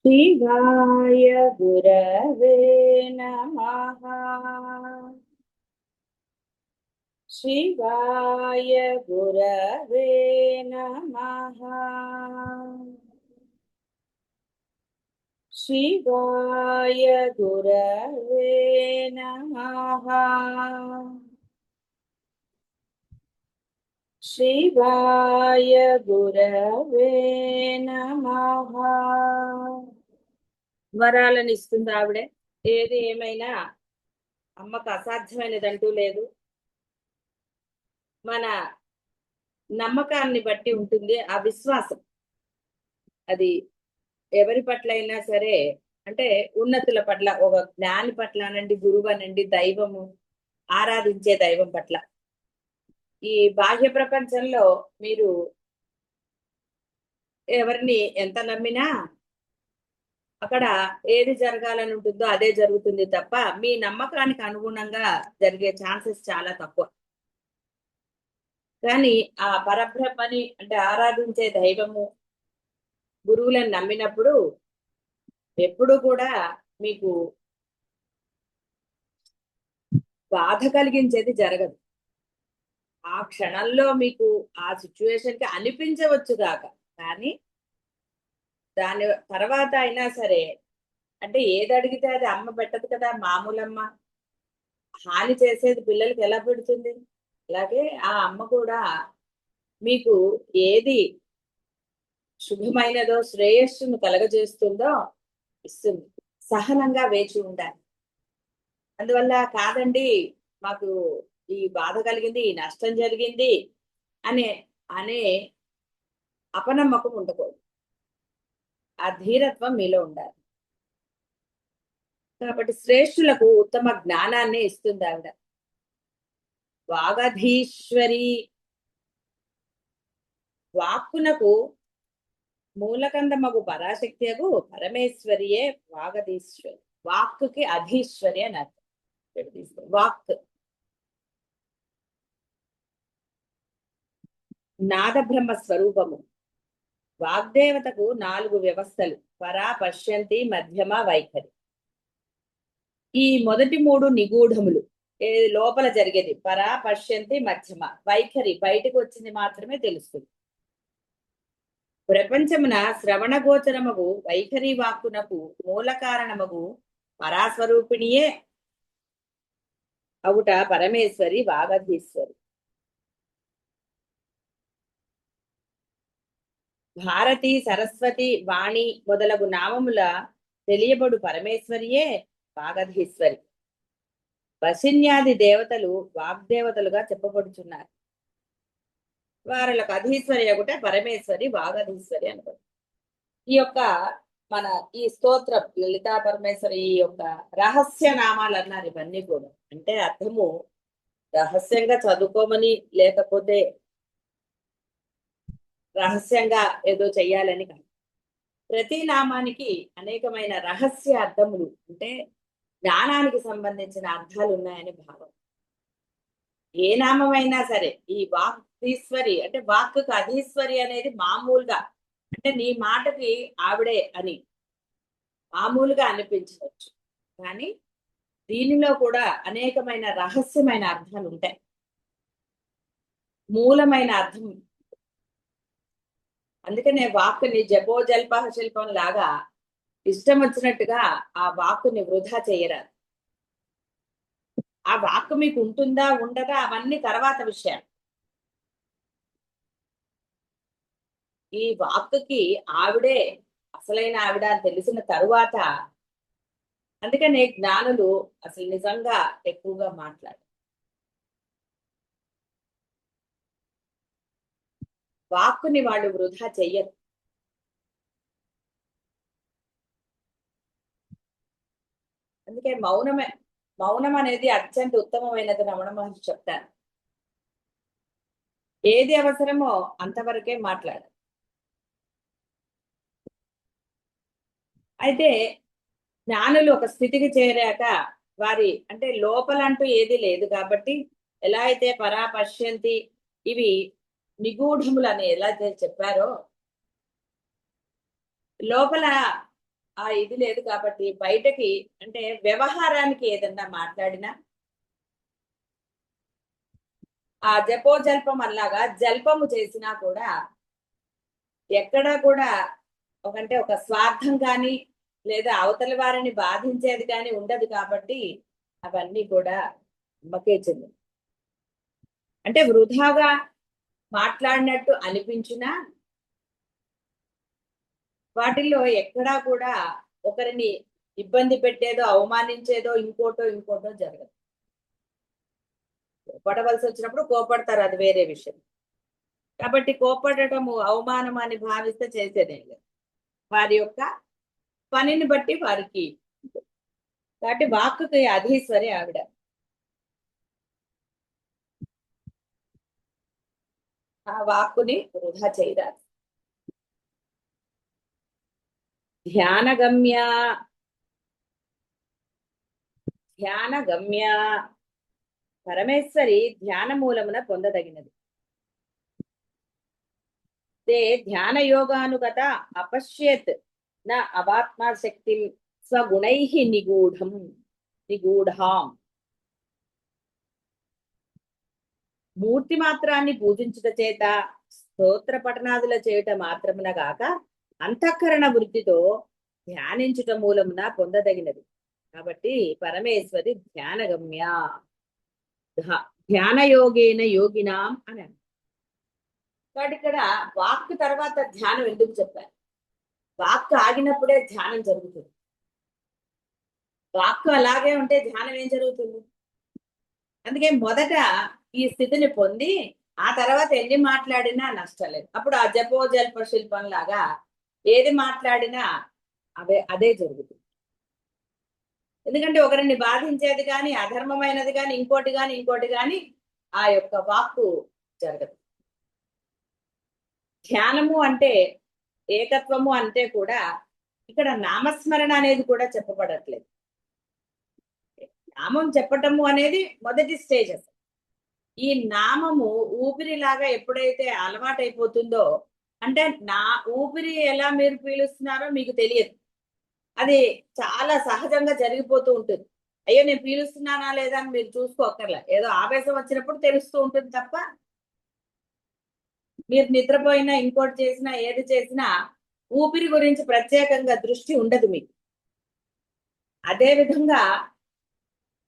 शिवाय गुरवे नमः। शिवाय गुरवे नमः। शिवाय गुरवे नमः। शिवाय गुरवे नमः। వరాలను ఇస్తుంది ఆవిడే. ఏది ఏమైనా అమ్మకు అసాధ్యమైనదంటూ లేదు. మన నమ్మకాన్ని బట్టి ఉంటుంది ఆ విశ్వాసం. అది ఎవరి పట్ల అయినా సరే, అంటే ఉన్నతుల పట్ల, ఒక జ్ఞాని పట్ల అనండి, గురువు అనండి, దైవము, ఆరాధించే దైవం పట్ల. ఈ బాహ్య ప్రపంచంలో మీరు ఎవరిని ఎంత నమ్మినా అక్కడ ఏది జరగాలని ఉంటుందో అదే జరుగుతుంది తప్ప మీ నమ్మకానికి అనుగుణంగా జరిగే ఛాన్సెస్ చాలా తక్కువ. కానీ ఆ పరబ్రహ్మని అంటే ఆరాధించే దైవము, గురువులను నమ్మినప్పుడు ఎప్పుడు కూడా మీకు బాధ కలిగించేది జరగదు. ఆ క్షణంలో మీకు ఆ సిచ్యువేషన్ కి అనిపించవచ్చు కాక, కానీ దాని తర్వాత అయినా సరే, అంటే ఏది అడిగితే అది అమ్మ పెట్టదు కదా, మామూలమ్మ. హాని చేసేది పిల్లలకి ఎలా పెడుతుంది? అలాగే ఆ అమ్మ కూడా మీకు ఏది శుభమైనదో, శ్రేయస్సును కలగజేస్తుందో ఇస్తుంది. సహనంగా వేచి ఉండాలి. అందువల్ల కాదండి, మాకు ఈ బాధ కలిగింది, ఈ నష్టం జరిగింది అనే అనే అపనమ్మకం ఉండకూడదు. ఆ ధీరత్వం మీలో ఉండాలి. కాబట్టి శ్రేష్ఠులకు ఉత్తమ జ్ఞానాన్ని ఇస్తుంది ఆవిడ. వాగధీశ్వరి, వాక్కునకు మూలకందమగు పరాశక్తియగు పరమేశ్వరియే వాగధీశ్వరి. వాక్కుకి అధీశ్వరి అని అర్థం. వాక్ నాదబ్రహ్మ స్వరూపము. వాగ్దేవతకు 4 వ్యవస్థలు: పరా, పశ్యంతి, మధ్యమ, వైఖరి. ఈ మొదటి 3 నిగూఢములు, లోపల జరిగేది. పరా, పశ్యంతి, మధ్యమ, వైఖరి బయటకు వచ్చింది మాత్రమే తెలుస్తుంది. ప్రపంచమున శ్రవణ గోచరమగు వైఖరి వాక్కునకు మూల కారణమగు పరాస్వరూపిణియే అవుట పరమేశ్వరి వాగధీశ్వరి. భారతి, సరస్వతి, వాణి మొదలగు నామముల తెలియబడు పరమేశ్వరియే వాగధీశ్వరి. వశిన్యాది దేవతలు వాగ్దేవతలుగా చెప్పబడుచున్నారు. వారులకు అధీశ్వరి ఒకటే పరమేశ్వరి, వాగధీశ్వరి అనుకోండి. ఈ యొక్క మన ఈ స్తోత్రం లలితా పరమేశ్వరి ఈ యొక్క రహస్య నామాలు అన్నారు. ఇవన్నీ కూడా అంటే అర్థము రహస్యంగా చదువుకోమని, లేకపోతే రహస్యంగా ఏదో చెయ్యాలని కాదు. ప్రతి నామానికి అనేకమైన రహస్య అర్థములు, అంటే జ్ఞానానికి సంబంధించిన అర్థాలు ఉన్నాయని భావం. ఏ నామమైనా సరే, ఈ వాగధీశ్వరి అంటే వాక్కు అధీశ్వరి అనేది మామూలుగా, అంటే నీ మాటకి ఆవిడే అని మామూలుగా అనిపించవచ్చు, కానీ దీనిలో కూడా అనేకమైన రహస్యమైన అర్థాలు ఉంటాయి. మూలమైన అర్థం. అందుకనే వాక్కుని జపోజల్ప శిల్పం లాగా ఇష్టం వచ్చినట్టుగా ఆ వాక్కుని వృధా చేయరాదు. ఆ వాక్కు మీకు ఉంటుందా ఉండదా అవన్నీ తర్వాత విషయాలు. ఈ వాక్కుకి ఆవిడే అసలైన ఆవిడ అని తెలిసిన తరువాత, అందుకనే జ్ఞానులు అసలు నిజంగా ఎక్కువగా మాట్లాడారు. వాక్కుని వాళ్ళు వృధా చెయ్యరు. అందుకే మౌనం అనేది అత్యంత ఉత్తమమైనది రమణ మహర్షి చెప్తారు. ఏది అవసరమో అంతవరకే మాట్లాడారు. అయితే జ్ఞానులు ఒక స్థితికి చేరాక వారి అంటే లోపలంటూ ఏది లేదు కాబట్టి, ఎలా అయితే పరా, పశ్యంతి ఇవి నిగూఢములు అని ఎలా చెప్పారో, లోపల ఆ ఇది లేదు కాబట్టి బయటకి అంటే వ్యవహారానికి ఏదన్నా మాట్లాడినా ఆ జపోజల్పం అల్లాగా జల్పము చేసినా కూడా ఎక్కడా కూడా ఒకంటే ఒక స్వార్థం కానీ లేదా అవతలి వారిని బాధించేది కానీ ఉండదు కాబట్టి అవన్నీ కూడా మకేచింది. అంటే వృధాగా మాట్లాడినట్టు అనిపించినా వాటిల్లో ఎక్కడా కూడా ఒకరిని ఇబ్బంది పెట్టేదో అవమానించేదో ఇంకోటో జరగదు. కోపడవలసి వచ్చినప్పుడు కోపడతారు, అది వేరే విషయం. కాబట్టి కోపడటము అవమానం అని భావిస్తే చేసేదేం లేదు. వారి యొక్క పనిని బట్టి వారికి. కాబట్టి వాక్కుకి అధీశ్వరి ఆవిడ. ఆ వాక్కుని వృధా చేయరాదు. ధ్యానగమ్య ధ్యానగమ్య పరమేశ్వరి ధ్యాన మూలమున పొందదగినది. తే ధ్యాన యోగానుగత అపశ్యేత్ న అవాత్మ శక్తి స్వగుణై నిగూఢాం. మూర్తి మాత్రాన్ని పూజించుట చేత స్తోత్ర పఠనాదుల చేయుట మాత్రమున గాక అంతఃకరణ వృత్తితో ధ్యానించుట మూలమున పొందదగినది. కాబట్టి పరమేశ్వరి ధ్యానగమ్య ధ్యాన యోగేన యోగినాం అని. కాబట్టి ఇక్కడ వాక్ తర్వాత ధ్యానం ఎందుకు చెప్పారు? వాక్ ఆగినప్పుడే ధ్యానం జరుగుతుంది. వాక్ అలాగే ఉంటే ధ్యానం ఏం జరుగుతుంది? అందుకే మొదట ఈ స్థితిని పొంది ఆ తర్వాత ఎన్ని మాట్లాడినా నష్టం లేదు. అప్పుడు ఆ జపోజల్ప శిల్పం లాగా ఏది మాట్లాడినా అదే జరుగుతుంది. ఎందుకంటే ఒకరిని బాధించేది కానీ అధర్మమైనది కానీ ఇంకోటి కానీ ఆ యొక్క వాక్కు జరగదు. ధ్యానము అంటే ఏకత్వము అంటే కూడా ఇక్కడ నామస్మరణ అనేది కూడా చెప్పబడట్లేదు. నామం చెప్పటము అనేది మొదటి స్టేజ్. ఈ నామము ఊపిరిలాగా ఎప్పుడైతే అలవాటైపోతుందో, అంటే నా ఊపిరి ఎలా మీరు పీలుస్తున్నారో మీకు తెలియదు. అది చాలా సహజంగా జరిగిపోతూ ఉంటుంది. అయ్యో నేను పీలుస్తున్నానా లేదా అని మీరు చూసుకోకర్లే, ఏదో ఆవేశం వచ్చినప్పుడు తెలుస్తూ ఉంటుంది తప్ప మీరు నిద్రపోయినా ఇంకోటి చేసినా ఏది చేసినా ఊపిరి గురించి ప్రత్యేకంగా దృష్టి ఉండదు మీకు. అదే విధంగా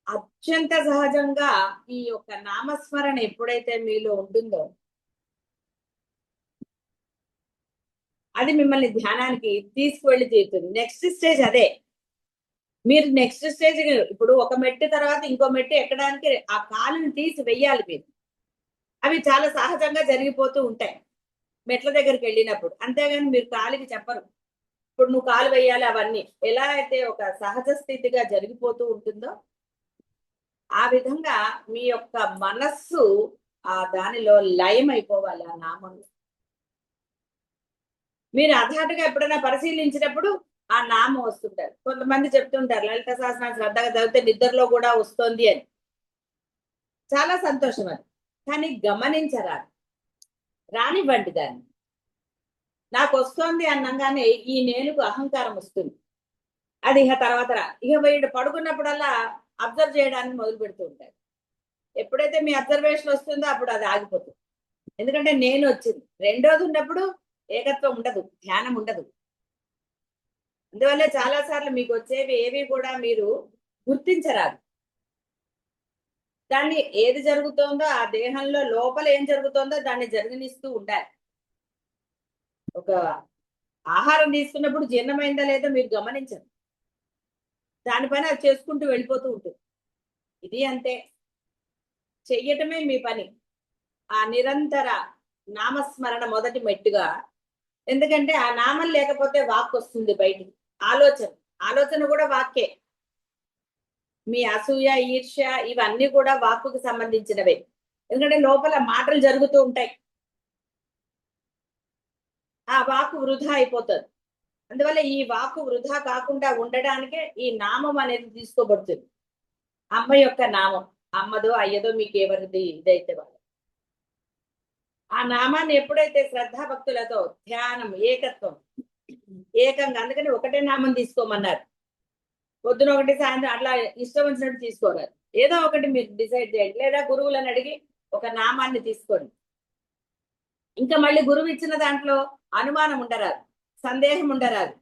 అత్యంత సహజంగా ఈ యొక్క నామస్మరణ ఎప్పుడైతే మీలో ఉంటుందో అది మిమ్మల్ని ధ్యానానికి తీసుకువెళ్ళి తీరుతుంది. నెక్స్ట్ స్టేజ్ అదే. మీరు నెక్స్ట్ స్టేజ్ ఇప్పుడు ఒక మెట్టు తర్వాత ఇంకో మెట్టు ఎక్కడానికి ఆ కాలుని తీసి వెయ్యాలి మీరు. అవి చాలా సహజంగా జరిగిపోతూ ఉంటాయి మెట్ల దగ్గరికి వెళ్ళినప్పుడు. అంతేగాని మీరు కాలికి చెప్పరు ఇప్పుడు నువ్వు కాలు వేయాలి. అవన్నీ ఎలా అయితే ఒక సహజ స్థితిగా జరిగిపోతూ ఉంటుందో ఆ విధంగా మీ యొక్క మనస్సు ఆ దానిలో లయం అయిపోవాలి ఆ నామంలో. మీరు అధాటుగా ఎప్పుడైనా పరిశీలించినప్పుడు ఆ నామం వస్తుంటారు. కొంతమంది చెప్తుంటారు లలిత సహస్రనామం శ్రద్ధగా చదివితే నిద్రలో కూడా వస్తుంది అని. చాలా సంతోషం అది. కానీ గమనించరాదు. రానివ్వండి దాన్ని. నాకు వస్తోంది అన్నగానే ఈ నేనుకు అహంకారం వస్తుంది. అది ఇక తర్వాత ఇక వీడు పడుకున్నప్పుడల్లా అబ్జర్వ్ చేయడానికి మొదలు పెడుతూ ఉంటారు. ఎప్పుడైతే మీ అబ్జర్వేషన్ వస్తుందో అప్పుడు అది ఆగిపోతుంది. ఎందుకంటే నేను వచ్చింది. రెండోది ఉన్నప్పుడు ఏకత్వం ఉండదు, ధ్యానం ఉండదు. అందువల్లే చాలా సార్లు మీకు వచ్చేవి ఏవి కూడా మీరు గుర్తించరాదు. దాన్ని ఏది జరుగుతోందో ఆ దేహంలో లోపల ఏం జరుగుతోందో దాన్ని జరగనిస్తూ ఉండాలి. ఒక ఆహారం తీసుకున్నప్పుడు జీర్ణమైందా లేదో మీరు గమనించరు. దానిపైన అది చేసుకుంటూ వెళ్ళిపోతూ ఉంటుంది. ఇది అంతే. చెయ్యటమే మీ పని. ఆ నిరంతర నామస్మరణ మొదటి మెట్టుగా. ఎందుకంటే ఆ నామం లేకపోతే వాక్ వస్తుంది బయటికి. ఆలోచన కూడా వాక్కే. మీ అసూయ ఈర్ష్య ఇవన్నీ కూడా వాక్కుకి సంబంధించినవే. ఎందుకంటే లోపల మాటలు జరుగుతూ ఉంటాయి. ఆ వాక్కు వృధా అయిపోతుంది. అందువల్ల ఈ వాక్కు వృధా కాకుండా ఉండడానికే ఈ నామం అనేది తీసుకోబడుతుంది. అమ్మ యొక్క నామం, అమ్మదో అయ్యదో మీకు ఎవరిది ఇదైతే వాళ్ళు ఆ నామాన్ని ఎప్పుడైతే శ్రద్ధాభక్తులతో ధ్యానం ఏకత్వం ఏకంగా అందుకని ఒకటే నామం తీసుకోమన్నారు. పొద్దున ఒకటి సాయంత్రం అట్లా ఇష్టం వచ్చినట్టు తీసుకోరాదు. ఏదో ఒకటి మీరు డిసైడ్ చేయండి, లేదా గురువులను అడిగి ఒక నామాన్ని తీసుకోండి. ఇంకా మళ్ళీ గురువు ఇచ్చిన దాంట్లో అనుమానం ఉండరాదు, సందేహం ఉండరాదు,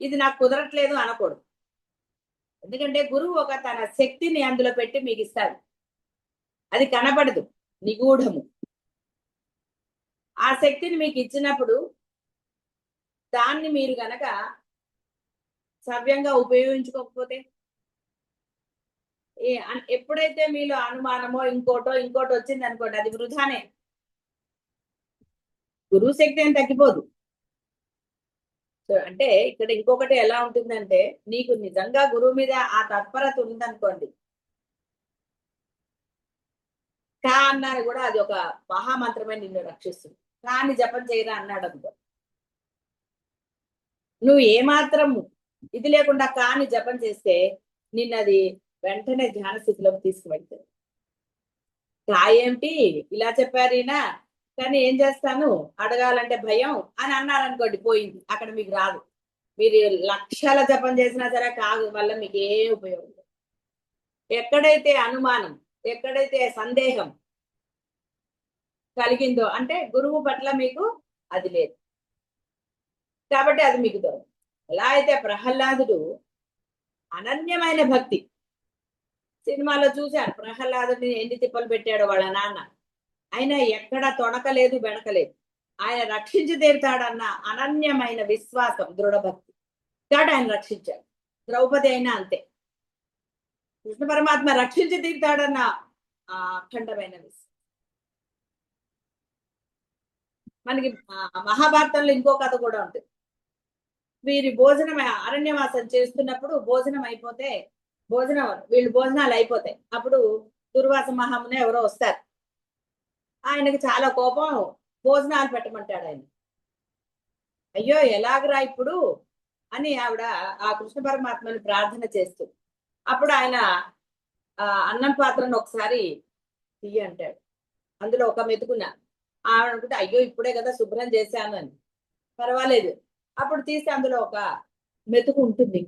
ఇది నాకు కుదరట్లేదు అనకూడదు. ఎందుకంటే గురువు ఒక తన శక్తిని అందులో పెట్టి మీకు ఇస్తాడు. అది కనపడదు, నిగూఢము. ఆ శక్తిని మీకు ఇచ్చినప్పుడు దాన్ని మీరు గనక సవ్యంగా ఉపయోగించుకోకపోతే, ఎప్పుడైతే మీలో అనుమానమో ఇంకోటో వచ్చింది అనుకోండి, అది వృధానే. గురువు శక్తి ఏం తగ్గిపోదు. సో అంటే ఇక్కడ ఇంకొకటి ఎలా ఉంటుందంటే, నీకు నిజంగా గురువు మీద ఆ తత్పరత ఉందనుకోండి, కా అన్నారు కూడా అది ఒక మహామంత్రమే నిన్ను రక్షిస్తుంది. కాని జపం చేయరా అన్నాడు అనుకో, నువ్వు ఏమాత్రం ఇది లేకుండా కాని జపం చేస్తే నిన్నది వెంటనే ధ్యాన స్థితిలోకి తీసుకువెళ్తుంది. ఏమిటి ఇలా చెప్పారు ఈయన, కానీ ఏం చేస్తాను, అడగాలంటే భయం అని అన్నారనుకోండి, పోయింది, అక్కడ మీకు రాదు. మీరు లక్షల జపం చేసినా సరే కాదు వల్ల మీకు ఏ ఉపయోగం లేదు. ఎక్కడైతే అనుమానం, ఎక్కడైతే సందేహం కలిగిందో అంటే గురువు పట్ల మీకు అది లేదు, కాబట్టి అది మీకు దొరకదు. ఎలా అయితే ప్రహ్లాదుడు అనన్యమైన భక్తి, సినిమాలో చూశారు ప్రహ్లాదుడిని ఎన్ని తిప్పలు పెట్టాడో వాళ్ళ నాన్న, ఆయన ఎక్కడ తొణకలేదు బెణకలేదు, ఆయన రక్షించి తీరుతాడన్న అనన్యమైన విశ్వాసం, దృఢభక్తి, కాబట్టి ఆయన రక్షించాడు. ద్రౌపది అయినా అంతే, కృష్ణ పరమాత్మ రక్షించి తీరుతాడన్న అఖండమైన విశ్వాసం. మనకి మహాభారతంలో ఇంకో కథ కూడా ఉంటుంది. వీరి భోజనం అరణ్యవాసం చేస్తున్నప్పుడు భోజనం అయిపోతే, వీళ్ళు భోజనాలు అయిపోతాయి, అప్పుడు దుర్వాస మహాముని ఎవరో వస్తారు, ఆయనకి చాలా కోపం, భోజనాలు పెట్టమంటాడు ఆయన. అయ్యో ఎలాగరా ఇప్పుడు అని ఆవిడ ఆ కృష్ణ పరమాత్మని ప్రార్థన చేస్తూ, అప్పుడు ఆయన అన్నం పాత్రను ఒకసారి తీయ అంటాడు, అందులో ఒక మెతుకున్న. ఆవిడ అనుకుంటే అయ్యో ఇప్పుడే కదా శుభ్రం చేశాను అని, పర్వాలేదు, అప్పుడు తీస్తే అందులో ఒక మెతుకు ఉంటుంది.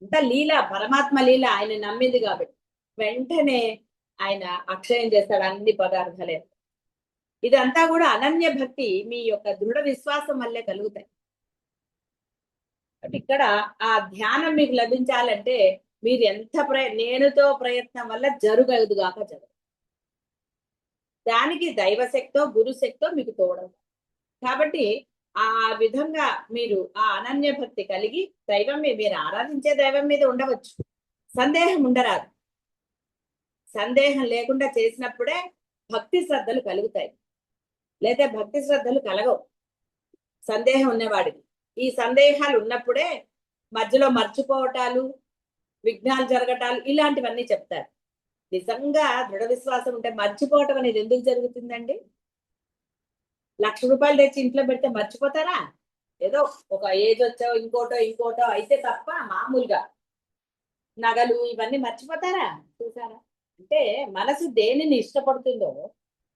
ఇంకా లీల, పరమాత్మ లీల, ఆయన నమ్మింది కాబట్టి వెంటనే ఆయన అక్షయం చేస్తాడు అన్ని పదార్థాలే. ఇదంతా కూడా అనన్య భక్తి, మీ యొక్క దృఢ విశ్వాసం వల్లే కలుగుతాయి. ఇక్కడ ఆ ధ్యానం మీకు లభించాలంటే మీరు ఎంత నేనుతో ప్రయత్నం వల్ల జరగదు గాక జరగదు. దానికి దైవశక్తో గురుశక్తో మీకు తోడవు. కాబట్టి ఆ విధంగా మీరు ఆ అనన్య భక్తి కలిగి దైవం మీరు ఆరాధించే దైవం మీద ఉండవచ్చు, సందేహం ఉండరాదు. సందేహం లేకుండా చేసినప్పుడే భక్తి శ్రద్ధలు కలుగుతాయి, లేదా భక్తి శ్రద్ధలు కలగవు సందేహం ఉన్నవాడికి. ఈ సందేహాలు ఉన్నప్పుడే మధ్యలో మర్చిపోవటాలు, విఘ్నాలు జరగటాలు ఇలాంటివన్నీ చెప్తారు. నిజంగా దృఢ విశ్వాసం ఉంటే మర్చిపోవటం అనేది ఎందుకు జరుగుతుందండి? ₹1,00,000 తెచ్చి ఇంట్లో పెడితే మర్చిపోతారా? ఏదో ఒక ఏజ్ వచ్చో ఇంకోటో అయితే తప్ప మామూలుగా నగలు ఇవన్నీ మర్చిపోతారా? చూసారా? అంటే మనసు దేనిని ఇష్టపడుతుందో,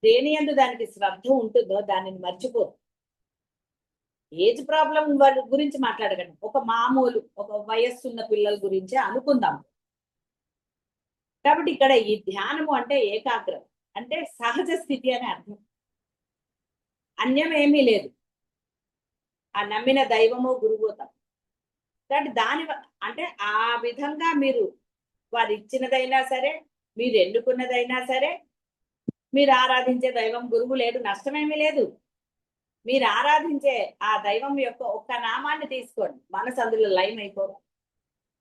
దేని యందు దానికి శ్రద్ధ ఉంటుందో దానిని మర్చిపోదు. ఏజ్ ప్రాబ్లం గురించి మాట్లాడకండి, ఒక మామూలు ఒక వయస్సున్న పిల్లల గురించే అనుకుందాం. కాబట్టి ఇక్కడ ఈ ధ్యానము అంటే ఏకాగ్రత, అంటే సహజ స్థితి అని అర్థం, అన్యం ఏమీ లేదు. ఆ నమ్మిన దైవము గురువు తప్ప. కాబట్టి అంటే ఆ విధంగా మీరు వారు ఇచ్చినదైనా సరే, మీరు ఎన్నుకున్నదైనా సరే, మీరు ఆరాధించే దైవం గురువు లేడు, నష్టమేమీ లేదు. మీరు ఆరాధించే ఆ దైవం యొక్క ఒక్క నామాన్ని తీసుకోండి, మనసు అందులో లయం అయిపోదు.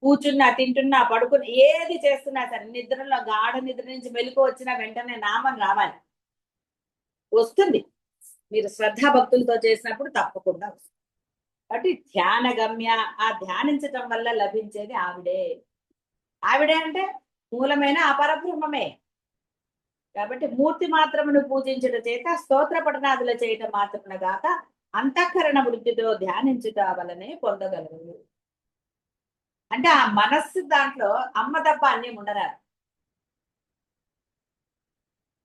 కూర్చున్నా, తింటున్నా, పడుకున్నా, ఏది చేస్తున్నా సరే, నిద్రలో గాఢ నిద్ర నుంచి మెలకు వచ్చిన వెంటనే నామం రావాలి, వస్తుంది. మీరు శ్రద్ధాభక్తులతో చేసినప్పుడు తప్పకుండా వస్తుంది. కాబట్టి ధ్యాన గమ్య, ఆ ధ్యానించటం వల్ల లభించేది ఆవిడే అంటే మూలమైన అపరబ్రహ్మమే. కాబట్టి మూర్తి మాత్రమును పూజించుట చేత స్తోత్ర పఠనాదులు చేయటం మాత్రమున గాక అంతఃకరణ వృత్తితో ధ్యానించుట వలనే పొందగలరు. అంటే ఆ మనస్సు దాంట్లో అమ్మ తప్ప అన్యం ఉండరాదు.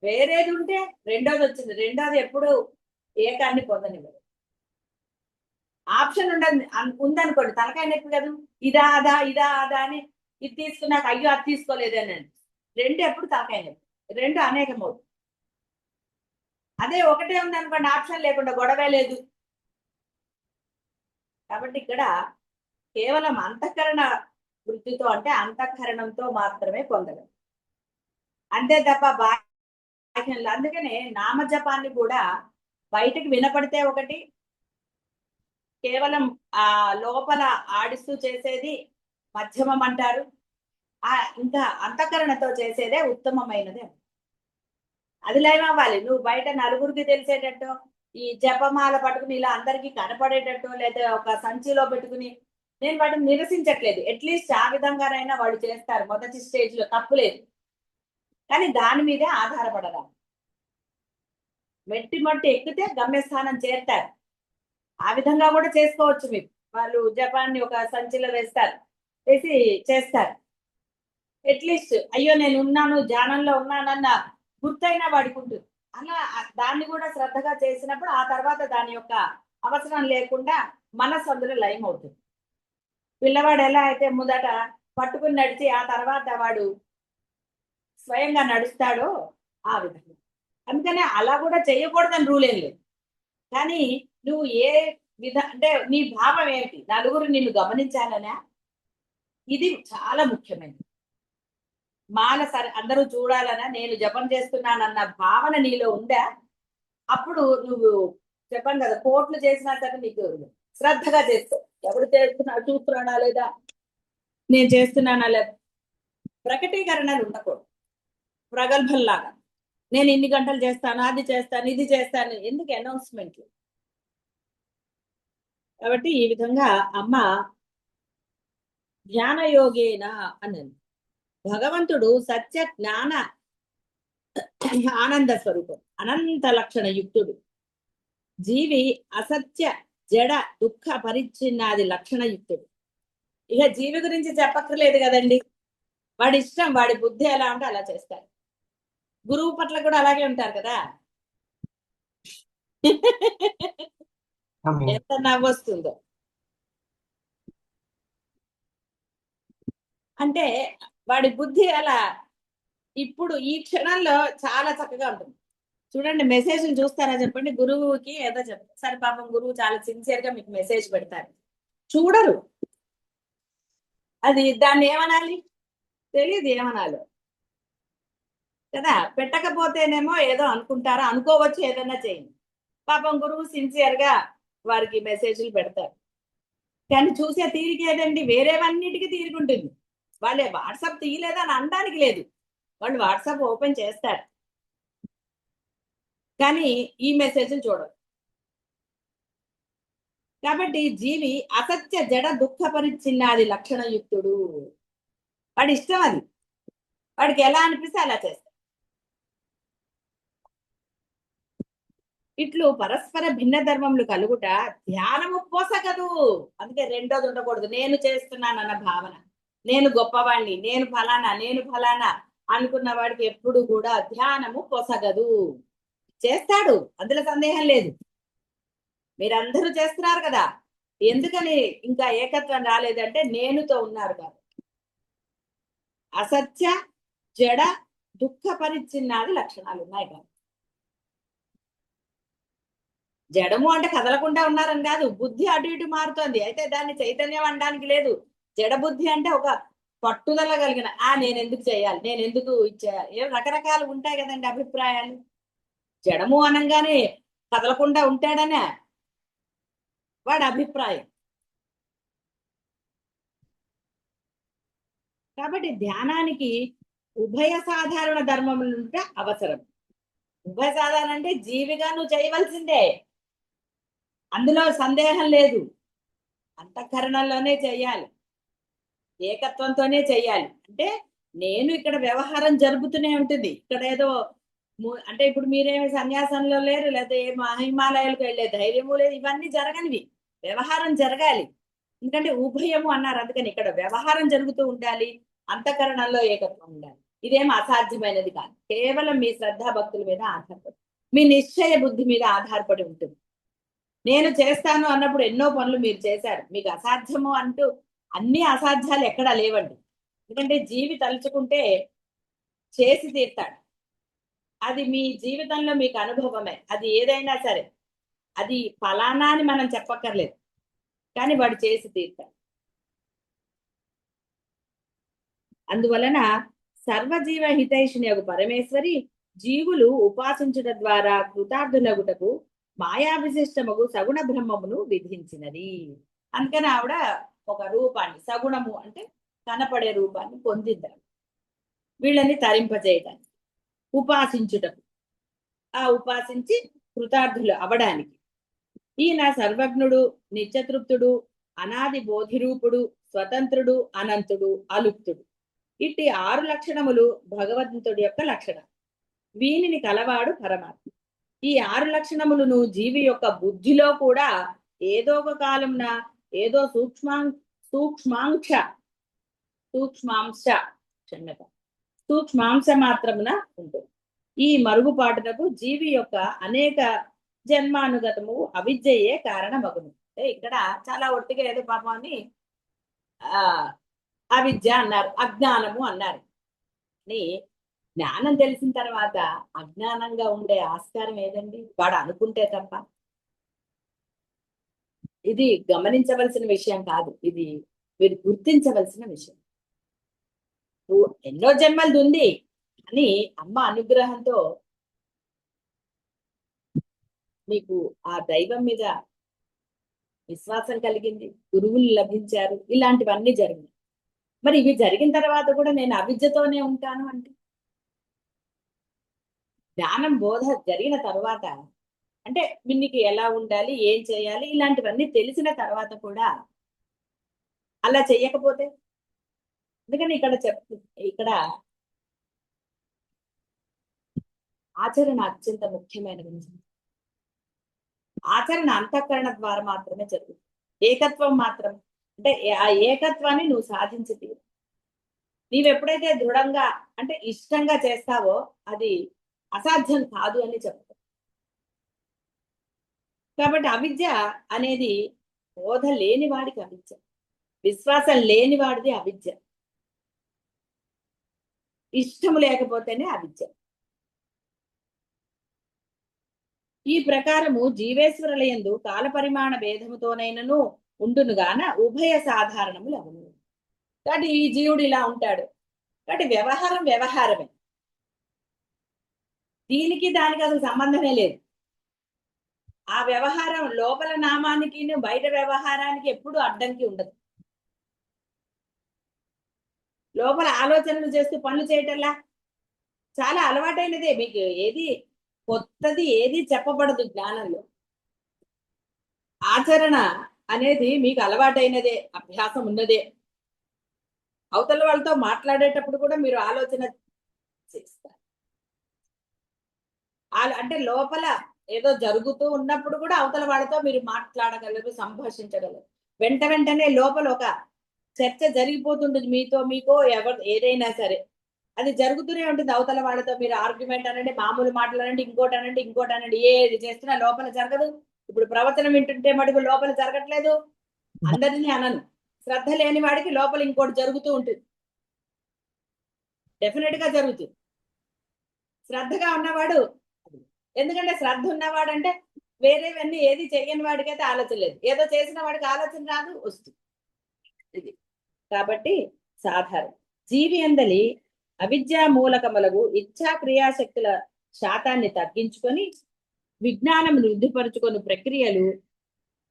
వేరేది ఉంటే రెండోది వచ్చింది, రెండోది ఎప్పుడు ఏకాన్ని పొందనివ్వదు. ఆప్షన్ ఉండదు. ఉందనుకోండి తలకాయ నొప్పి కదా, ఇదా అదా ఇదా అదా అని ఇది తీసుకున్నాక అయ్యో అది తీసుకోలేదు అని రెండు ఎప్పుడు తలకాయ నొప్పి, రెండు అనేకం. అదే ఒకటే ఉందనుకోండి ఆప్షన్ లేకుండా గొడవే లేదు. కాబట్టి ఇక్కడ కేవలం అంతఃకరణ వృత్తితో అంటే అంతఃకరణంతో మాత్రమే పొందగలం, అంతే తప్ప బాహ్యంలో. అందుకనే నామజపాన్ని కూడా బయటకు వినపడితే ఒకటి, కేవలం ఆ లోపల ఆడిస్తూ చేసేది మధ్యమం అంటారు, ఇంకా అంతఃకరణతో చేసేదే ఉత్తమమైనది. అది లైవ్ అవ్వాలి. నువ్వు బయట నలుగురికి తెలిసేటట్టు ఈ జపమాల పట్టుకుని ఇలా అందరికీ కనపడేటట్టు, లేదా ఒక సంచిలో పెట్టుకుని, నేను వాటిని నిరసించట్లేదు. అట్లీస్ట్ ఆ విధంగానైనా వాళ్ళు చేస్తారు మొదటి స్టేజ్ లో, తప్పులేదు. కానీ దాని మీదే ఆధారపడరా. మెట్టి మట్టి ఎక్కితే గమ్యస్థానం చేరుతారు. ఆ విధంగా కూడా చేసుకోవచ్చు మీరు. వాళ్ళు జపాన్ని ఒక సంచిలో వేస్తారు, వేసి చేస్తారు. అట్లీస్ట్ అయ్యో నేను ఉన్నాను, ధ్యానంలో ఉన్నానన్న గుర్తైనా వాడికి ఉంటుంది. అలా దాన్ని కూడా శ్రద్ధగా చేసినప్పుడు ఆ తర్వాత దాని యొక్క అవసరం లేకుండా మనసు అందులో లయం అవుతుంది. పిల్లవాడు ఎలా అయితే మొదట పట్టుకుని నడిచి ఆ తర్వాత వాడు స్వయంగా నడుస్తాడో ఆ విధంగా. అందుకనే అలా కూడా చేయకూడదని రూల్ ఏం లేదు. కానీ నువ్వు ఏ అంటే నీ భావం ఏంటి, నలుగురు నిన్ను గమనించాలనా, ఇది చాలా ముఖ్యమైనది. మాల సరే అందరూ చూడాలనా, నేను జపం చేస్తున్నానన్న భావన నీలో ఉందా, అప్పుడు నువ్వు చెప్పాను కదా కోట్లు చేసినా సరే నీకు శ్రద్ధగా చేస్తావు. ఎవరు చూస్తున్నాడా లేదా, నేను చేస్తున్నానా లేదా, ప్రకటీకరణలు ఉండకూడదు. ప్రగల్భంలాగా నేను ఇన్ని గంటలు చేస్తాను, అది చేస్తాను, ఇది చేస్తాను, ఎందుకు అనౌన్స్మెంట్లు. కాబట్టి ఈ విధంగా అమ్మ ధ్యాన యోగేన అన్నది. భగవంతుడు సత్య జ్ఞాన ఆనంద స్వరూపం, అనంత లక్షణ యుక్తుడు. జీవి అసత్య జడ దుఃఖ పరిచ్ఛిన్నాది లక్షణ యుక్తుడు. ఇక జీవి గురించి చెప్పక్కర్లేదు కదండి. వాడి ఇష్టం, వాడి బుద్ధి ఎలా ఉంటే అలా చేస్తారు. గురువు పట్ల కూడా అలాగే ఉంటారు కదా. ఎంత నవ్వొస్తుందో. అంటే వాడి బుద్ధి అలా ఇప్పుడు ఈ క్షణంలో చాలా చక్కగా ఉంటుంది. చూడండి, మెసేజ్లు చూస్తారా చెప్పండి. గురువుకి ఏదో చెప్తారు, సరే పాపం గురువు చాలా సిన్సియర్ గా మీకు మెసేజ్ పెడతారు, చూడరు. అది దాన్ని ఏమనాలి తెలియదు, ఏమనాలి కదా. పెట్టకపోతేనేమో ఏదో అనుకుంటారా, అనుకోవచ్చు, ఏదైనా చేయండి. పాపం గురువు సిన్సియర్ గా వారికి మెసేజ్లు పెడతారు. కానీ చూసే తీరిక ఏదండి, వేరేవన్నిటికీ తీరిక ఉంటుంది. వాళ్ళే వాట్సాప్ తీయలేదని అనడానికి లేదు, వాళ్ళు వాట్సాప్ ఓపెన్ చేస్తారు, కానీ ఈ మెసేజ్లు చూడరు. కాబట్టి జీవి అసత్య జడ దుఃఖ పరిచ్ఛిన్నాది లక్షణయుక్తుడు. వాడి ఇష్టం అది, వాడికి ఎలా అనిపిస్తే అలా చేస్తాడు. ఇట్లు పరస్పర భిన్న ధర్మములు కలుగుట ధ్యానము పోసగదు. అందుకే రెండోది ఉండకూడదు, నేను చేస్తున్నానన్న భావన, నేను గొప్పవాణ్ణి, నేను ఫలానా అనుకున్న వాడికి ఎప్పుడు కూడా ధ్యానము పొసగదు. చేస్తాడు, అందులో సందేహం లేదు. మీరందరూ చేస్తున్నారు కదా, ఎందుకని ఇంకా ఏకత్వం రాలేదంటే నేనుతో ఉన్నారు కాబట్టి. అసత్య జడ దుఃఖ పరిచ్ఛిన్నాది లక్షణాలు ఉన్నాయి కాబట్టి. జడము అంటే కదలకుండా ఉన్నారని కాదు, బుద్ధి అటు ఇటు మారుతోంది, అయితే దాన్ని చైతన్యం అనడానికి లేదు. జడ బుద్ధి అంటే ఒక పట్టుదల కలిగిన, నేను ఎందుకు చేయాలి, నేను ఎందుకు ఇచ్చేయాలి, ఏం రకరకాలు ఉంటాయి కదండి అభిప్రాయాలు. జడము అనగానే కదలకుండా ఉంటాడనే వాడి అభిప్రాయం. కాబట్టి ధ్యానానికి ఉభయ సాధారణ ధర్మములుంటే అవసరం. ఉభయ సాధారణ అంటే జీవిగా నువ్వు చేయవలసిందే, అందులో సందేహం లేదు. అంతఃకరణలోనే చేయాలి, ఏకత్వంతోనే చేయాలి. అంటే నేను ఇక్కడ వ్యవహారం జరుగుతూనే ఉంటుంది. ఇక్కడ ఏదో అంటే ఇప్పుడు మీరేమి సన్యాసంలో లేరు, లేదా ఏ హిమాలయాలకు వెళ్ళే ధైర్యము లేదు, ఇవన్నీ జరగనివి. వ్యవహారం జరగాలి, ఎందుకంటే ఉభయము అన్నారు. అందుకని ఇక్కడ వ్యవహారం జరుగుతూ ఉండాలి, అంతఃకరణంలో ఏకత్వం ఉండాలి. ఇదేం అసాధ్యమైనది కాదు, కేవలం మీ శ్రద్ధా భక్తుల మీద ఆధారపడి, మీ నిశ్చయ బుద్ధి మీద ఆధారపడి ఉంటుంది. నేను చేస్తాను అన్నప్పుడు ఎన్నో పనులు మీరు చేశారు. మీకు అసాధ్యము అంటూ అన్ని అసాధ్యాలు ఎక్కడా లేవండి. ఎందుకంటే జీవి తలుచుకుంటే చేసి తీరుతాడు. అది మీ జీవితంలో మీకు అనుభవమే. అది ఏదైనా సరే. అది ఫలానా అని మనం చెప్పక్కర్లేదు. కానీ వాడు చేసి తీరుతాడు. అందువలన సర్వజీవ హితైషిణి యొక్క పరమేశ్వరి జీవులు ఉపాసించుట ద్వారా కృతార్థులగుటకు మాయా విశిష్టముగు సగుణ బ్రహ్మమును విధించినది. అందుకని ఆవిడ ఒక రూపాన్ని, సగుణము అంటే కనపడే రూపాన్ని పొందిద్దాం వీళ్ళని తరింపజేయడానికి, ఉపాసించుటకు, ఆ ఉపాసించి కృతార్థులు అవడానికి. ఈయన సర్వజ్ఞుడు, నిత్యతృప్తుడు, అనాది బోధిరూపుడు, స్వతంత్రుడు, అనంతుడు, అలుప్తుడు. ఇట్టి 6 లక్షణములు భగవంతుడి యొక్క లక్షణం. వీనిని కలవాడు పరమాత్మ. ఈ 6 లక్షణములను జీవి యొక్క బుద్ధిలో కూడా ఏదో ఒక కాలంన ఏదో సూక్ష్మాంశ క్షమ్యత సూక్ష్మాంశ మాత్రమున ఉంటుంది. ఈ మరుగుపాటునకు జీవి యొక్క అనేక జన్మానుగతము అవిద్యయే కారణమగును. ఇక్కడ చాలా ఒట్టిగా ఏదో పాపాన్ని అవిద్య అన్నారు, అజ్ఞానము అన్నారు. అని జ్ఞానం తెలిసిన తర్వాత అజ్ఞానంగా ఉండే ఆస్కారం ఏదండి? వాడు అనుకుంటే తప్ప. ఇది గమనించవలసిన విషయం కాదు, ఇది మీరు గుర్తించవలసిన విషయం. ఎన్నో జన్మలది ఉంది అని అమ్మ అనుగ్రహంతో మీకు ఆ దైవం మీద విశ్వాసం కలిగింది, గురువులు లభించారు, ఇలాంటివన్నీ జరిగింది. మరి ఇవి జరిగిన తర్వాత కూడా నేను అవిద్యతోనే ఉంటాను అంటే, జ్ఞానం బోధ జరిగిన తర్వాత అంటే మీకు ఎలా ఉండాలి, ఏం చేయాలి, ఇలాంటివన్నీ తెలిసిన తర్వాత కూడా అలా చెయ్యకపోతే, అందుకని ఇక్కడ ఆచరణ అత్యంత ముఖ్యమైనది. ఆచరణ అంతఃకరణ ద్వారా మాత్రమే జరుగుతుంది. ఏకత్వం మాత్రం అంటే ఆ ఏకత్వాన్ని నువ్వు సాధించి తీరు. నీవెప్పుడైతే దృఢంగా అంటే ఇష్టంగా చేస్తావో అది అసాధ్యం కాదు అని చెప్తావు. కాబట్టి అవిద్య అనేది బోధ లేని వాడికి అవిద్య, విశ్వాసం లేని వాడిది అవిద్య, ఇష్టము లేకపోతేనే అవిద్య. ఈ ప్రకారము జీవేశ్వరులయందు కాల పరిమాణ భేదముతోనైనను ఉండునుగాన ఉభయ సాధారణములు అవును. కాబట్టి ఈ జీవుడు ఇలా ఉంటాడు కాబట్టి వ్యవహారమే, దీనికి దానికి అసలు సంబంధమే లేదు. ఆ వ్యవహారం లోపల నామానికి బయట వ్యవహారానికి ఎప్పుడు అడ్డంకి ఉండదు. లోపల ఆలోచనలు చేస్తూ పనులు చేయటంలా చాలా అలవాటైనదే. మీకు ఏది కొత్తది ఏది చెప్పబడదు జ్ఞానంలో. ఆచరణ అనేది మీకు అలవాటైనదే, అభ్యాసం ఉన్నదే. అవతల వాళ్ళతో మాట్లాడేటప్పుడు కూడా మీరు ఆలోచన చేస్తారు. అంటే లోపల ఏదో జరుగుతూ ఉన్నప్పుడు కూడా అవతల వాళ్ళతో మీరు మాట్లాడగలరు, సంభాషించగలరు. వెంటనే లోపల ఒక చర్చ జరిగిపోతుంటుంది మీకో ఎవరు ఏదైనా సరే, అది జరుగుతూనే ఉంటుంది. అవతల వాళ్ళతో మీరు ఆర్గ్యుమెంట్ అనండి, మామూలు మాటలనండి, ఇంకోటి అనండి, ఏది చేస్తున్నా లోపల జరగదు. ఇప్పుడు ప్రవచనం వింటుంటే మటుకు లోపల జరగట్లేదు. అందరినీ అనను, శ్రద్ధ లేని వాడికి లోపల ఇంకోటి జరుగుతూ ఉంటుంది, డెఫినెట్ గా జరుగుతుంది. శ్రద్ధగా ఉన్నవాడు, ఎందుకంటే శ్రద్ధ ఉన్నవాడు అంటే వేరేవన్నీ ఏది చేయని వాడికైతే ఆలోచన లేదు, ఏదో చేసిన వాడికి ఆలోచన రాదు, వస్తుంది. ఇది కాబట్టి సాధారణ జీవి అందలి అవిద్యా మూలకములకు ఇచ్ఛా క్రియాశక్తుల శాతాన్ని తగ్గించుకొని విజ్ఞానం వృద్ధిపరుచుకొని ప్రక్రియలు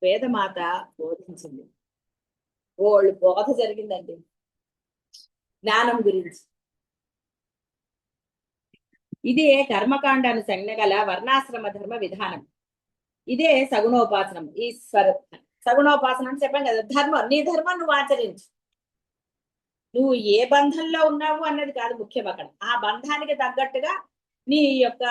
వేదమాత బోధించింది. ఓళ్ళు బోధ జరిగిందండి జ్ఞానం గురించి. ఇదే కర్మకాండాన్ని సంజ్ఞగల వర్ణాశ్రమ ధర్మ విధానం. ఇదే సగుణోపాసనం. ఈశ్వర సగుణోపాసనం అని చెప్పాం కదా. ధర్మం, నీ ధర్మం నువ్వు ఆచరించు. నువ్వు ఏ బంధంలో ఉన్నావు అన్నది కాదు ముఖ్యం అక్కడ. ఆ బంధానికి తగ్గట్టుగా నీ యొక్క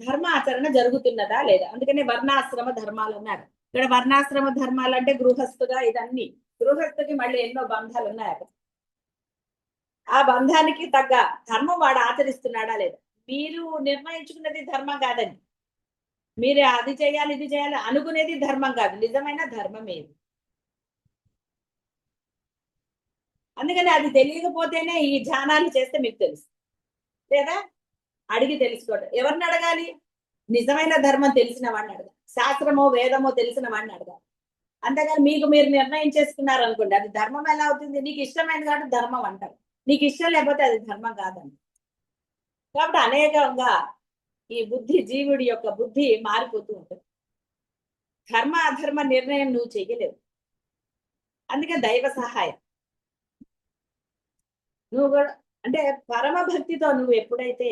ధర్మాచరణ జరుగుతున్నదా లేదా. అందుకనే వర్ణాశ్రమ ధర్మాలు అన్నారు. ఇక్కడ వర్ణాశ్రమ ధర్మాలు అంటే గృహస్థుగా, ఇదన్నీ గృహస్థుకి మళ్ళీ ఎన్నో బంధాలు ఉన్నాయి అక్కడ. ఆ బంధానికి తగ్గ ధర్మం వాడు ఆచరిస్తున్నాడా లేదా. మీరు నిర్ణయించుకున్నది ధర్మం కాదండి, మీరు అది చేయాలి ఇది చేయాలి అనుకునేది ధర్మం కాదు, నిజమైన ధర్మం ఏది. అందుకని అది తెలియకపోతేనే ఈ ధ్యానాలు చేస్తే మీకు తెలుసు, లేదా అడిగి తెలుసుకోవడం. ఎవరిని అడగాలి? నిజమైన ధర్మం తెలిసిన వాడిని అడగాలి, శాస్త్రమో వేదమో తెలిసిన వాడిని అడగాలి. అంతేగాని మీకు మీరు నిర్ణయం చేసుకున్నారు అనుకోండి, అది ధర్మం ఎలా అవుతుంది? నీకు ఇష్టమైనది కాబట్టి ధర్మం అంటారు, నీకు ఇష్టం లేకపోతే అది ధర్మం కాదండి. కాబట్టి అనేకంగా ఈ బుద్ధి, జీవుడి యొక్క బుద్ధి మారిపోతూ ఉంటుంది. ధర్మ అధర్మ నిర్ణయం నువ్వు చెయ్యలేవు, అందుకే దైవ సహాయం. నువ్వు కూడా అంటే పరమ భక్తితో నువ్వు ఎప్పుడైతే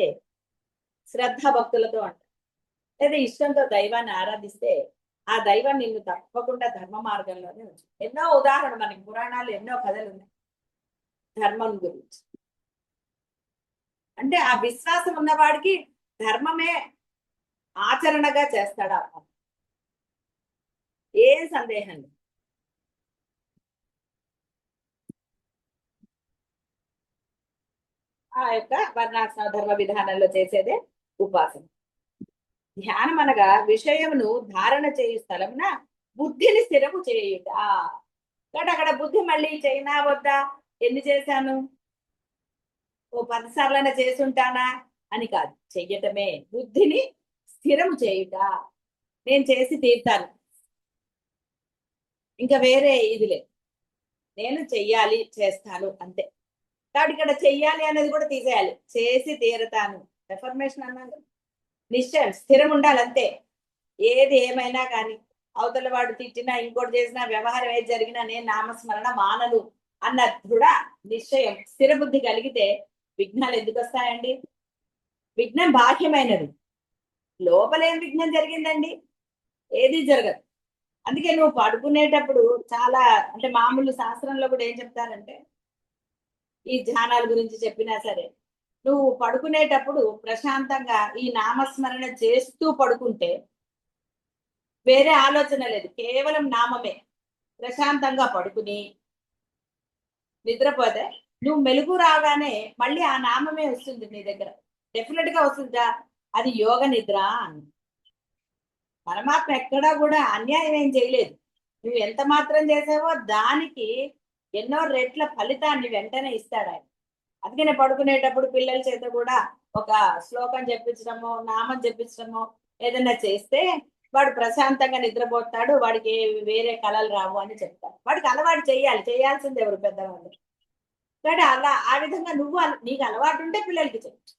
శ్రద్ధ భక్తులతో అంట లేదా ఇష్టంతో దైవాన్ని ఆరాధిస్తే ఆ దైవం నిన్ను తప్పకుండా ధర్మ మార్గంలోనే ఉంచు. ఎన్నో ఉదాహరణ మనకి పురాణాలు ఎన్నో కథలు ఉన్నాయి ధర్మం గురించి. అంటే ఆ విశ్వాసం ఉన్నవాడికి ధర్మమే ఆచరణగా చేస్తాడు, ఏం సందేహం లేదు. ఆ యొక్క వర్ణాశ్రమ ధర్మ విధానంలో చేసేదే ఉపాసన. ధ్యానం అనగా విషయమును ధారణ చేయు స్థలమున బుద్ధిని స్థిరము చేయుట. కాబట్టి అక్కడ బుద్ధి మళ్ళీ చైనా వద్దా, ఎన్ని చేశాను, ఓ 10 సార్లైనా చేసుంటానా అని కాదు, చెయ్యటమే బుద్ధిని స్థిరము చేయుట. నేను చేసి తీరుతాను, ఇంకా వేరే ఇది లేదు, నేను చెయ్యాలి చేస్తాను అంతే. కాబట్టి ఇక్కడ చెయ్యాలి అనేది కూడా తీసేయాలి, చేసి తీరుతాను. రెఫర్మేషన్ అన్నాను, నిశ్చయం స్థిరం ఉండాలి అంతే. ఏది ఏమైనా కానీ అవతల వాడు తిట్టినా ఇంకోటి చేసినా వ్యవహారం ఏది జరిగినా నేను నామస్మరణ మానను అన్న దృఢ నిశ్చయం స్థిర బుద్ధి కలిగితే విఘ్నాలు ఎందుకు వస్తాయండి? విఘ్నం బాహ్యమైనది, లోపలేం విఘ్నం జరిగిందండి? ఏది జరగదు. అందుకే నువ్వు పడుకునేటప్పుడు చాలా అంటే మామూలు శాస్త్రంలో కూడా ఏం చెప్తారంటే, ఈ ధ్యానాల గురించి చెప్పినా సరే నువ్వు పడుకునేటప్పుడు ప్రశాంతంగా ఈ నామస్మరణ చేస్తూ పడుకుంటే వేరే ఆలోచన లేదు, కేవలం నామమే. ప్రశాంతంగా పడుకుని నిద్రపోతే నువ్వు మెలుగు రాగానే మళ్ళీ ఆ నామమే వస్తుంది నీ దగ్గర, డెఫినెట్ గా వస్తుందా? అది యోగ నిద్ర అని. పరమాత్మ ఎక్కడా కూడా అన్యాయం ఏం చేయలేదు, నువ్వు ఎంత మాత్రం చేసావో దానికి ఎన్నో రెట్ల ఫలితాన్ని వెంటనే ఇస్తాడు ఆయన. అందుకనే పడుకునేటప్పుడు పిల్లల చేత కూడా ఒక శ్లోకం చెప్పించడమో నామం చెప్పించడమో ఏదైనా చేస్తే వాడు ప్రశాంతంగా నిద్రపోతాడు, వాడికి వేరే కళలు రావు అని చెప్తాడు. వాడికి అలవాటు చేయాలి, చేయాల్సింది ఎవరు పెద్దవాళ్ళు. కాబట్టి అలా ఆ విధంగా నువ్వు నీకు అలవాటు ఉంటే పిల్లలకి చేయొచ్చు.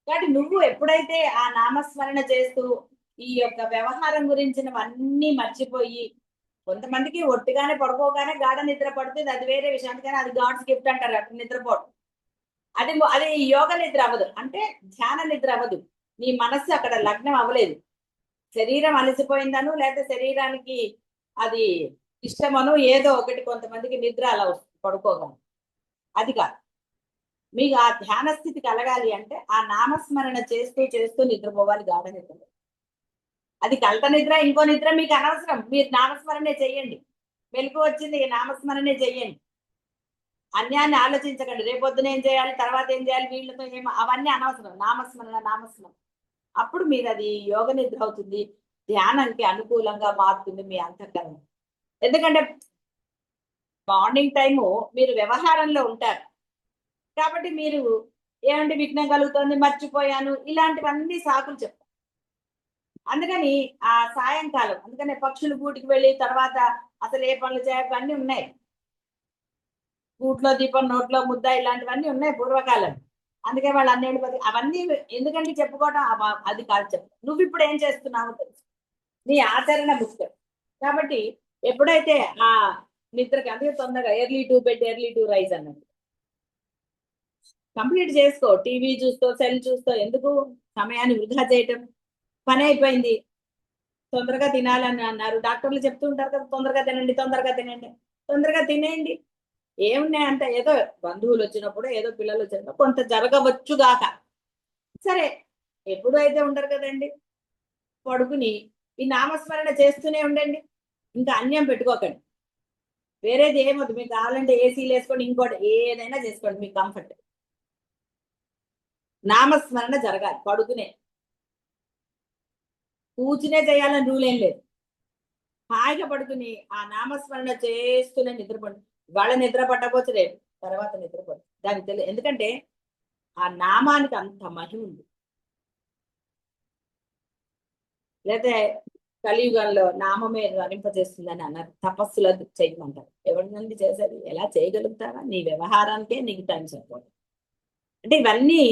కాబట్టి నువ్వు ఎప్పుడైతే ఆ నామస్మరణ చేస్తూ ఈ యొక్క వ్యవహారం గురించినవన్నీ మర్చిపోయి, కొంతమందికి ఒట్టిగానే పడుకోగానే గాఢ నిద్ర పడుతుంది, అది వేరే విషయం, కానీ అది గాడ్స్ గిఫ్ట్ అంటారు అక్కడ నిద్రపోవడం. అది అది యోగ నిద్ర అవ్వదు, అంటే ధ్యాన నిద్ర అవ్వదు. నీ మనస్సు అక్కడ లగ్నం అవ్వలేదు, శరీరం అలసిపోయిందను లేకపోతే శరీరానికి అది ఇష్టమను ఏదో ఒకటి, కొంతమందికి నిద్ర అలా పడుకోగలరు, అది కాదు. మీకు ఆ ధ్యాన స్థితి కలగాలి అంటే ఆ నామస్మరణ చేస్తూ చేస్తూ నిద్రపోవాలి, గాఢ నిద్ర. అది కల్ప నిద్ర ఇంకో నిద్ర మీకు అనవసరం, మీరు నామస్మరణే చెయ్యండి. మెలకు వచ్చింది నామస్మరణే చెయ్యండి, అన్యాన్ని ఆలోచించకండి, రేపొద్దున ఏం చేయాలి తర్వాత ఏం చేయాలి వీళ్ళతో ఏమో అవన్నీ అనవసరం, నామస్మరణ నామస్మరణ. అప్పుడు మీరు అది యోగ నిద్ర అవుతుంది, ధ్యానానికి అనుకూలంగా మారుతుంది మీ అంతఃకరణ. ఎందుకంటే మార్నింగ్ టైము మీరు వ్యవహారంలో ఉంటారు కాబట్టి మీరు ఏమంటే విఘ్నం కలుగుతుంది, మర్చిపోయాను, ఇలాంటివన్నీ సాకులు చెప్తారు. అందుకని ఆ సాయంకాలం, అందుకని పక్షులు గూటికి వెళ్ళి తర్వాత అసలు ఏ పనులు చేయకు అన్నీ ఉన్నాయి, గూట్లో దీపం నోట్లో ముద్ద ఇలాంటివన్నీ ఉన్నాయి పూర్వకాలం. అందుకే వాళ్ళు అన్నేళ్ళు అవన్నీ ఎందుకంటే చెప్పుకోవడం అది కాదు. చెప్పు నువ్వు ఇప్పుడు ఏం చేస్తున్నావు తెలుసు, నీ ఆచరణ ముఖ్యం. కాబట్టి ఎప్పుడైతే ఆ నిద్రకి, అందుకే తొందరగా early to bed early to rise అన్నది కంప్లీట్ చేసుకో. టీవీ చూస్తూ సెల్ చూస్తూ ఎందుకు సమయాన్ని వృధా చేయటం? పని అయిపోయింది, తొందరగా తినాలని అన్నారు డాక్టర్లు చెప్తూ ఉంటారు కదా, తొందరగా తినండి తొందరగా తినండి, తొందరగా తినేయండి. ఏమున్నాయంటే ఏదో బంధువులు వచ్చినప్పుడు ఏదో పిల్లలు వచ్చినప్పుడు కొంత జరగవచ్చుగాక, సరే ఎప్పుడు అయితే ఉండరు కదండి. పడుకుని ఈ నామస్మరణ చేస్తూనే ఉండండి, ఇంకా అన్యం పెట్టుకోకండి. వేరేది ఏమొద్దు, మీకు కావాలంటే ఏసీలు వేసుకోండి, ఇంకోటి ఏదైనా చేసుకోండి, మీకు కంఫర్ట్. నామస్మరణ జరగాలి పడుకునే. కూర్చునే చేయాలని రూల్ ఏం లేదు. హాయిగా పడుకుని ఆ నామస్మరణ చేస్తూనే నిద్రపడు. వాళ్ళ నిద్ర పట్టకపోతే రేపు తర్వాత నిద్రపోదు. దానికి తెలియదు, ఎందుకంటే ఆ నామానికి అంత మహిమ ఉంది. లేకపోతే కలియుగంలో నామమే ధ్వనింపజేస్తుందని అన్నారు. తపస్సులో చేయమంటారు. ఎవరి నుండి చేసేది? ఎలా చేయగలుగుతారా? నీ వ్యవహారానికే నీకు టైం సరిపోదు. అంటే ఇవన్నీ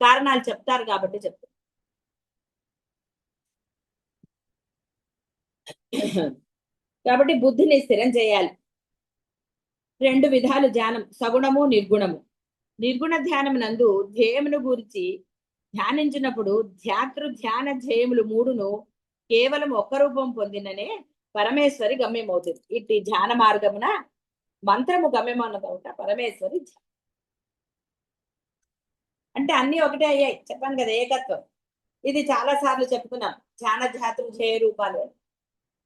కారణాలు చెప్తారు కాబట్టి చెప్తారు. కాబట్టి బుద్ధిని స్థిరం చేయాలి. 2 విధాలు ధ్యానం, సగుణము నిర్గుణము. నిర్గుణ ధ్యానం నందు ధ్యేయమును గురించి ధ్యానించినప్పుడు ధ్యాన ధ్యేయములు 3ను కేవలం ఒక్క రూపం పొందిననే పరమేశ్వరి గమ్యమవుతుంది. ఇట్టి ధ్యాన మార్గమున మంత్రము గమ్యమన్నదవుట పరమేశ్వరి. అంటే అన్ని ఒకటే అయ్యాయి. చెప్పాను కదా, ఏకత్వం. ఇది చాలా సార్లు చెప్పుకున్నాం. ధ్యాన ధ్యాతులు ధ్యేయ రూపాలు.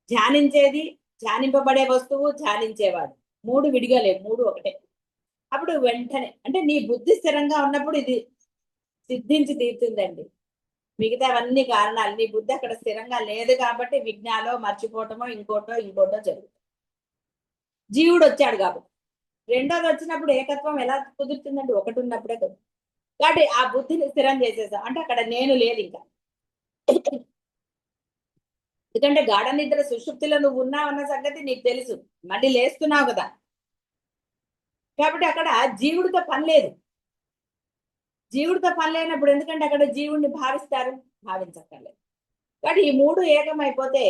ధ్యానించేది, ధ్యానింపబడే వస్తువు, ధ్యానించేవాడు, 3 విడిగా లేవు, 3 ఒకటే. అప్పుడు వెంటనే అంటే నీ బుద్ధి స్థిరంగా ఉన్నప్పుడు ఇది సిద్ధించి తీరుతుందండి. మిగతావన్నీ కారణాలు. నీ బుద్ధి అక్కడ స్థిరంగా లేదు కాబట్టి విజ్ఞాలో మర్చిపోవటమో ఇంకోటో జరుగుతుంది. జీవుడు వచ్చాడు కాబట్టి. రెండోది వచ్చినప్పుడు ఏకత్వం ఎలా కుదురుతుందండి? ఒకటి ఉన్నప్పుడే కుదురుతుంది. కాబట్టి ఆ బుద్ధిని స్థిరం చేసేసాం అంటే అక్కడ నేను లేదు ఇంకా. ఎందుకంటే గాఢ నిద్ర సుషుప్తిలో నువ్వు ఉన్నావు అన్న సంగతి నీకు తెలుసు. మళ్ళీ లేస్తున్నావు కదా. కాబట్టి అక్కడ జీవుడితో పని లేదు. జీవుడితో పని లేనప్పుడు ఎందుకంటే అక్కడ జీవుడిని భావిస్తారు, భావించక్కర్లేదు. కాబట్టి ఈ 3 ఏకమైపోతే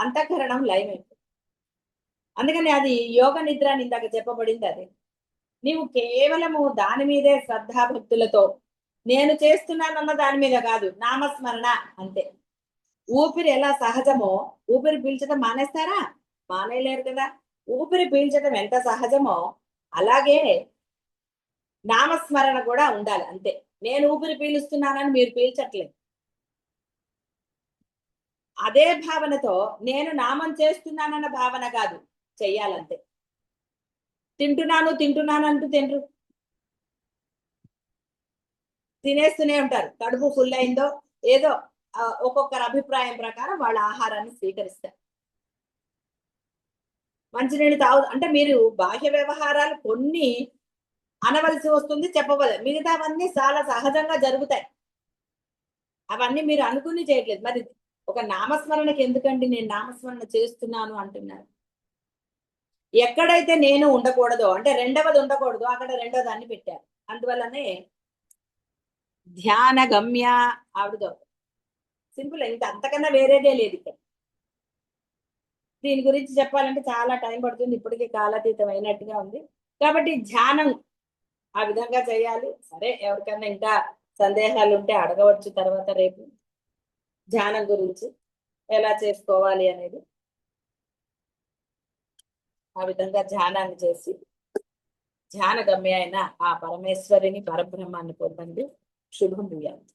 అంతఃకరణం లయమైపోతుంది. అందుకని అది యోగ నిద్ర అని ఇందాక చెప్పబడింది. అది నీవు కేవలము దాని మీదే శ్రద్ధాభక్తులతో, నేను చేస్తున్నానన్న దాని మీద కాదు, నామస్మరణ అంతే. ఊపిరి ఎలా సహజమో, ఊపిరి పీల్చడం మానేస్తారా? మానేయలేరు కదా. ఊపిరి పీల్చడం ఎంత సహజమో అలాగే నామస్మరణ కూడా ఉండాలి అంతే. నేను ఊపిరి పీలుస్తున్నానని మీరు పీల్చట్లేదు. అదే భావనతో నేను నామం చేస్తున్నానన్న భావన కాదు, చెయ్యాలంతే. తింటున్నాను అంటూ తినరు. తినేస్తూనే ఉంటారు. కడుపు ఫుల్ అయిందో ఏదో ఒక్కొక్కరి అభిప్రాయం ప్రకారం వాళ్ళ ఆహారాన్ని స్వీకరిస్తారు. మంచినీళ్ళు అంటే మీరు బాహ్య వ్యవహారాలు కొన్ని అనవలసి వస్తుంది, చెప్పవలసి. మిగతావన్నీ చాలా సహజంగా జరుగుతాయి. అవన్నీ మీరు అనుకుని చేయట్లేదు. మరి ఒక నామస్మరణకి ఎందుకండి నేను నామస్మరణ చేస్తున్నాను అంటున్నారు? ఎక్కడైతే నేను ఉండకూడదో, అంటే రెండవది ఉండకూడదు, అక్కడ రెండో దాన్ని పెట్టారు. అందువల్లనే ధ్యాన గమ్య ఆవిడదో సింపుల్. ఇంకా అంతకన్నా వేరేదే లేదు ఇక్కడ. దీని గురించి చెప్పాలంటే చాలా టైం పడుతుంది. ఇప్పటికే కాలాతీతం అయినట్టుగా ఉంది. కాబట్టి ధ్యానం ఆ విధంగా చేయాలి. సరే, ఎవరికన్నా ఇంకా సందేహాలు ఉంటే అడగవచ్చు తర్వాత రేపు ధ్యానం గురించి ఎలా చేసుకోవాలి అనేది. ఆ విధంగా ధ్యానాన్ని చేసి ధ్యాన గమ్య అయిన ఆ పరమేశ్వరిని, పరబ్రహ్మాన్ని పొందండి. శుభం భూయాత్.